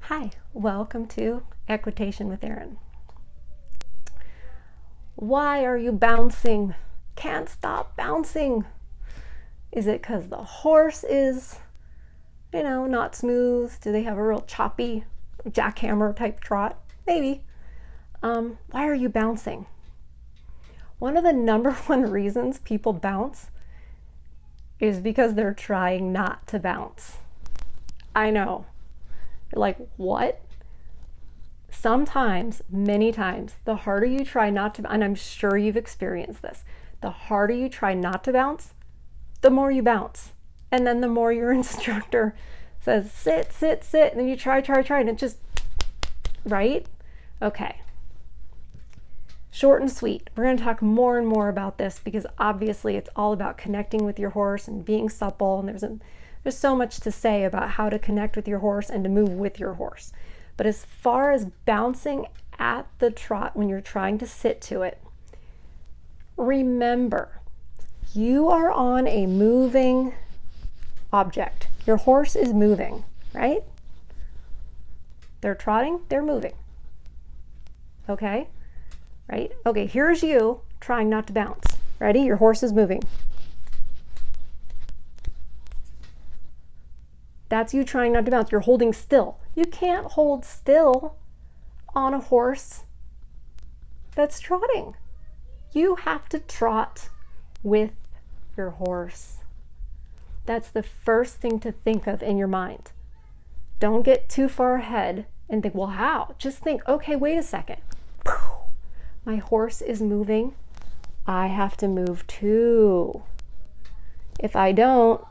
Hi, welcome to Equitation with Erin. Why are you bouncing? Can't stop bouncing. Is it because the horse is, not smooth? Do they have a real choppy jackhammer type trot? Maybe. Why are you bouncing? One of the number one reasons people bounce is because they're trying not to bounce. I know. You're like, what? Sometimes, many times, the harder you try not to, and I'm sure you've experienced this, the harder you try not to bounce, the more you bounce. And then the more your instructor says, sit, sit, sit, and then you try, and it just, right? Okay. Short and sweet. We're going to talk more and more about this because obviously it's all about connecting with your horse and being supple, and there's so much to say about how to connect with your horse and to move with your horse. But as far as bouncing at the trot when you're trying to sit to it, remember, you are on a moving object. Your horse is moving, right? They're trotting, they're moving. Okay? Right? Okay, here's you trying not to bounce. Ready? Your horse is moving. That's you trying not to bounce. You're holding still. You can't hold still on a horse that's trotting. You have to trot with your horse. That's the first thing to think of in your mind. Don't get too far ahead and think, well, how? Just think, okay, wait a second. My horse is moving. I have to move too. If I don't,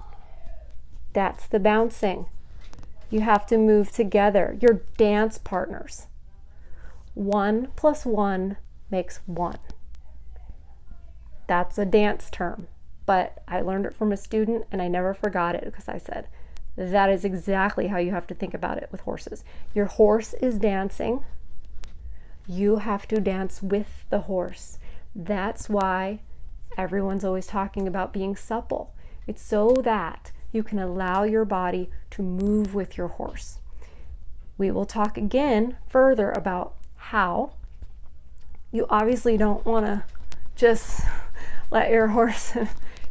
that's the bouncing. You have to move together. You're dance partners. 1 + 1 makes 1. That's a dance term, but I learned it from a student and I never forgot it because I said, that is exactly how you have to think about it with horses. Your horse is dancing. You have to dance with the horse. That's why everyone's always talking about being supple. It's so that you can allow your body to move with your horse. We will talk again further about how you obviously don't want to just let your horse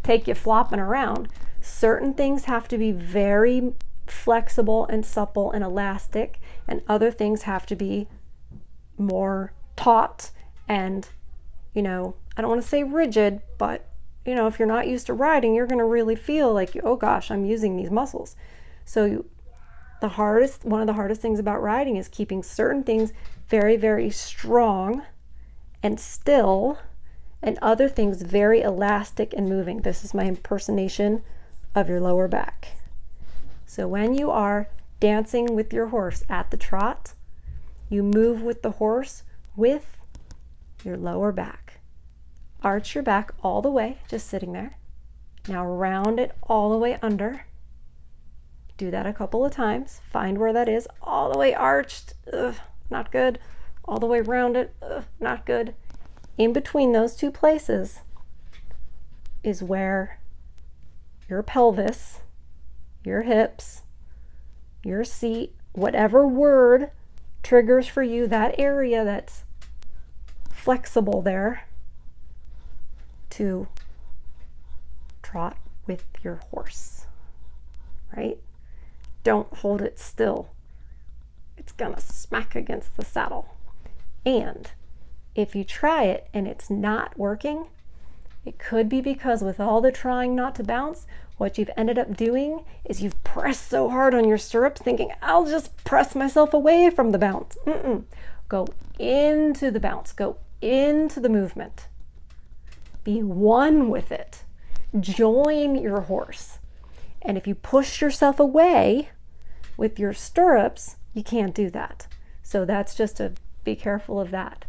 take you flopping around. Certain things have to be very flexible and supple and elastic, and other things have to be more taut and, I don't want to say rigid, but if you're not used to riding, you're going to really feel like, oh gosh, I'm using these muscles. So one of the hardest things about riding is keeping certain things very, very strong and still, and other things very elastic and moving. This is my impersonation of your lower back. So when you are dancing with your horse at the trot, you move with the horse with your lower back. Arch your back all the way, just sitting there. Now round it all the way under. Do that a couple of times. Find where that is. All the way arched. Ugh, not good. All the way rounded. Ugh, not good. In between those two places is where your pelvis, your hips, your seat, whatever word triggers for you, that area that's flexible there, to trot with your horse, right? Don't hold it still. It's gonna smack against the saddle. And if you try it and it's not working, it could be because with all the trying not to bounce, what you've ended up doing is you've pressed so hard on your stirrups thinking, I'll just press myself away from the bounce. Go into the bounce. Go into the movement. Be one with it. Join your horse. And if you push yourself away with your stirrups, you can't do that. So that's just to be careful of that.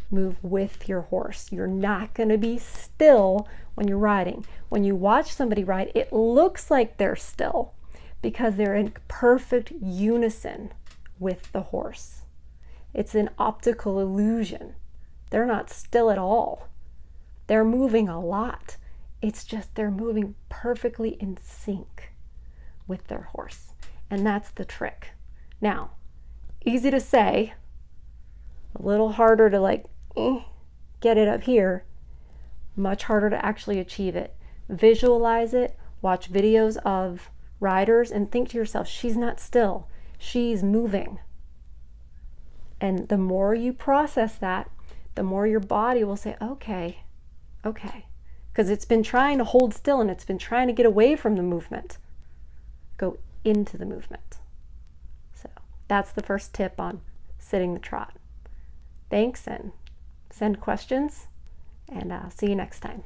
Move with your horse. You're not going to be still when you're riding. When you watch somebody ride, it looks like they're still because they're in perfect unison with the horse. It's an optical illusion. They're not still at all. They're moving a lot. It's just they're moving perfectly in sync with their horse. And that's the trick. Now, easy to say, a little harder to like get it up here, much harder to actually achieve it. Visualize it, watch videos of riders, and think to yourself, she's not still, she's moving. And the more you process that, the more your body will say, okay, because it's been trying to hold still and it's been trying to get away from the movement. Go into the movement. So that's the first tip on sitting the trot. Thanks, and send questions, and see you next time.